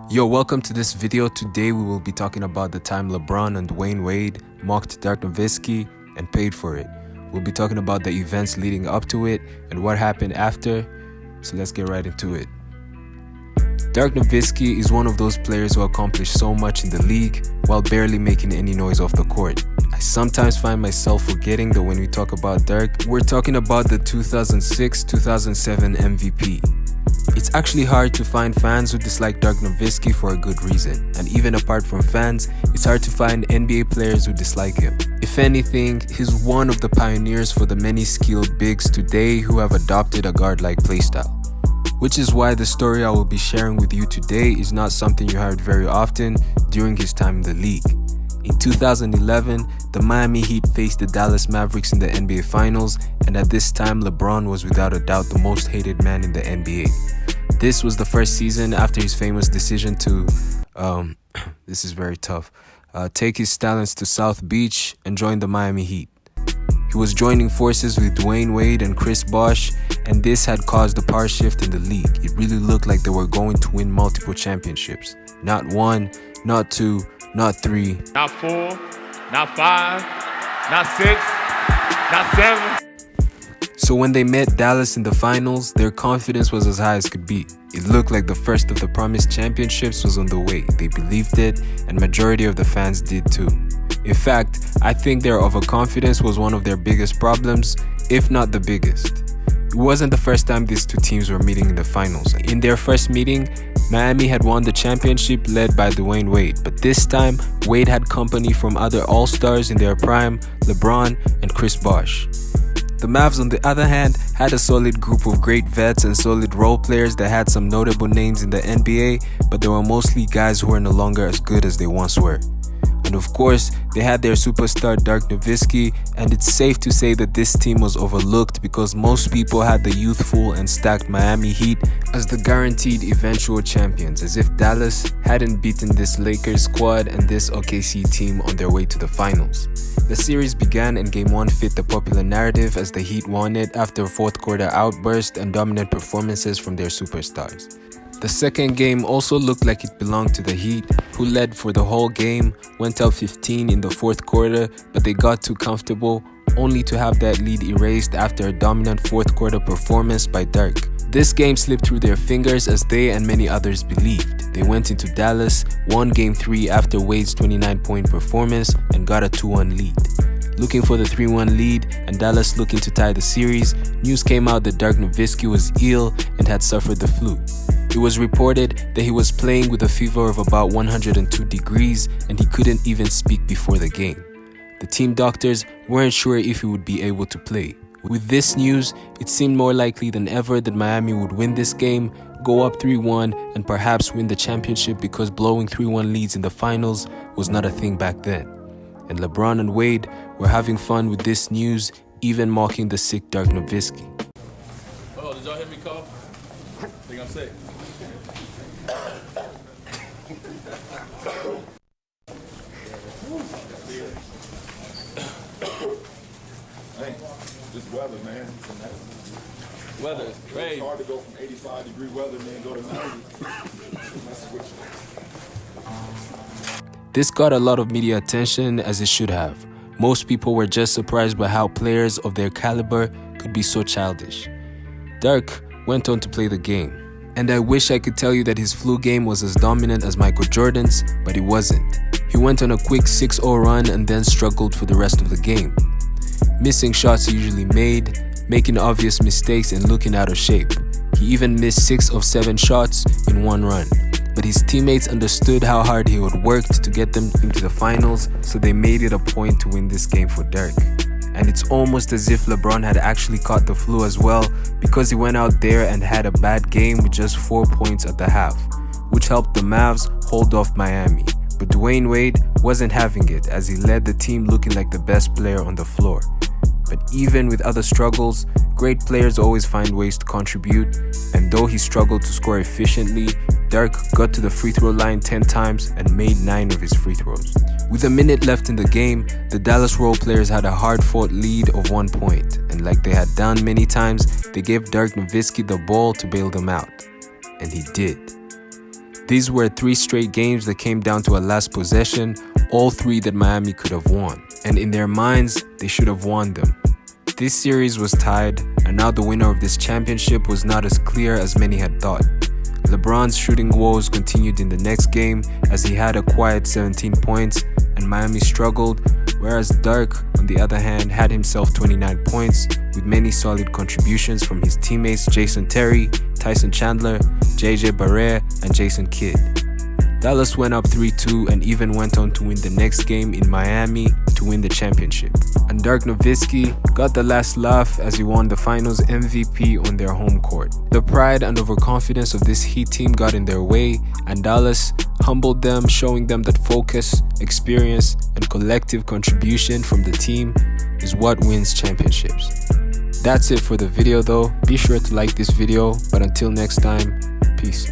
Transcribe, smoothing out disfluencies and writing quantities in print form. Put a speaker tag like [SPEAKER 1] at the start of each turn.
[SPEAKER 1] Yo, welcome to this video. Today we will be talking about the time LeBron and Dwyane Wade mocked Dirk Nowitzki and paid for it. We'll be talking about the events leading up to it and what happened after, so let's get right into it. Dirk Nowitzki is one of those players who accomplished so much in the league while barely making any noise off the court. I sometimes find myself forgetting that when we talk about Dirk, we're talking about the 2006-2007 MVP. It's actually hard to find fans who dislike Dirk Nowitzki for a good reason, and even apart from fans, it's hard to find NBA players who dislike him. If anything, he's one of the pioneers for the many skilled bigs today who have adopted a guard-like playstyle. Which is why the story I will be sharing with you today is not something you heard very often during his time in the league. In 2011, the Miami Heat faced the Dallas Mavericks in the NBA Finals, and at this time LeBron was without a doubt the most hated man in the NBA. This was the first season after his famous decision to, this is very tough, take his talents to South Beach and join the Miami Heat. He was joining forces with Dwyane Wade and Chris Bosh, and this had caused a power shift in the league. It really looked like they were going to win multiple championships. Not one, not two, not three,
[SPEAKER 2] not four, not five, not six, not seven.
[SPEAKER 1] So when they met Dallas in the finals, their confidence was as high as could be. It looked like the first of the promised championships was on the way. They believed it, and majority of the fans did too. In fact, I think their overconfidence was one of their biggest problems, if not the biggest. It wasn't the first time these two teams were meeting in the finals. In their first meeting, Miami had won the championship led by Dwyane Wade, but this time, Wade had company from other all-stars in their prime, Lebron and Chris Bosh. The Mavs, on the other hand, had a solid group of great vets and solid role players that had some notable names in the NBA, but they were mostly guys who were no longer as good as they once were. And of course, they had their superstar Dirk Nowitzki, and it's safe to say that this team was overlooked because most people had the youthful and stacked Miami Heat as the guaranteed eventual champions, as if Dallas hadn't beaten this Lakers squad and this OKC team on their way to the finals. The series began and Game 1 fit the popular narrative as the Heat won it after a fourth quarter outburst and dominant performances from their superstars. The second game also looked like it belonged to the Heat, who led for the whole game, went up 15 in the fourth quarter, but they got too comfortable, only to have that lead erased after a dominant fourth quarter performance by Dirk. This game slipped through their fingers as they and many others believed. They went into Dallas, won Game 3 after Wade's 29-point performance, and got a 2-1 lead. Looking for the 3-1 lead and Dallas looking to tie the series, news came out that Dirk Nowitzki was ill and had suffered the flu. It was reported that he was playing with a fever of about 102 degrees and he couldn't even speak before the game. The team doctors weren't sure if he would be able to play. With this news, it seemed more likely than ever that Miami would win this game, go up 3-1, and perhaps win the championship because blowing 3-1 leads in the finals was not a thing back then. And LeBron and Wade were having fun with this news, even mocking the sick Dirk Nowitzki.
[SPEAKER 2] Oh, did y'all hear me cough? Think I'm sick.
[SPEAKER 3] Hey, this weather, man.
[SPEAKER 2] Weather is crazy.
[SPEAKER 3] It's hard to go from 85-degree weather and then go to 90.
[SPEAKER 1] This got a lot of media attention, as it should have. Most people were just surprised by how players of their caliber could be so childish. Dirk went on to play the game, and I wish I could tell you that his flu game was as dominant as Michael Jordan's, but it wasn't. He went on a quick 6-0 run and then struggled for the rest of the game. Missing shots he usually made, making obvious mistakes and looking out of shape. He even missed 6 of 7 shots in one run. But his teammates understood how hard he had worked to get them into the finals, so they made it a point to win this game for Dirk. And it's almost as if LeBron had actually caught the flu as well, because he went out there and had a bad game with just 4 points at the half, which helped the Mavs hold off Miami. But Dwyane Wade wasn't having it, as he led the team looking like the best player on the floor. But even with other struggles, great players always find ways to contribute, and though he struggled to score efficiently, Dirk got to the free throw line 10 times and made 9 of his free throws. With a minute left in the game, the Dallas role players had a hard-fought lead of 1 point, and like they had done many times, they gave Dirk Nowitzki the ball to bail them out. And he did. These were 3 straight games that came down to a last possession, all 3 that Miami could have won. And in their minds, they should have won them. This series was tied, and now the winner of this championship was not as clear as many had thought. LeBron's shooting woes continued in the next game as he had a quiet 17 points and Miami struggled, whereas Dirk, on the other hand, had himself 29 points with many solid contributions from his teammates Jason Terry, Tyson Chandler, JJ Barea, and Jason Kidd. Dallas went up 3-2 and even went on to win the next game in Miami to win the championship. And Dirk Nowitzki got the last laugh as he won the finals MVP on their home court. The pride and overconfidence of this Heat team got in their way, and Dallas humbled them, showing them that focus, experience, and collective contribution from the team is what wins championships. That's it for the video though. Be sure to like this video, but until next time, peace.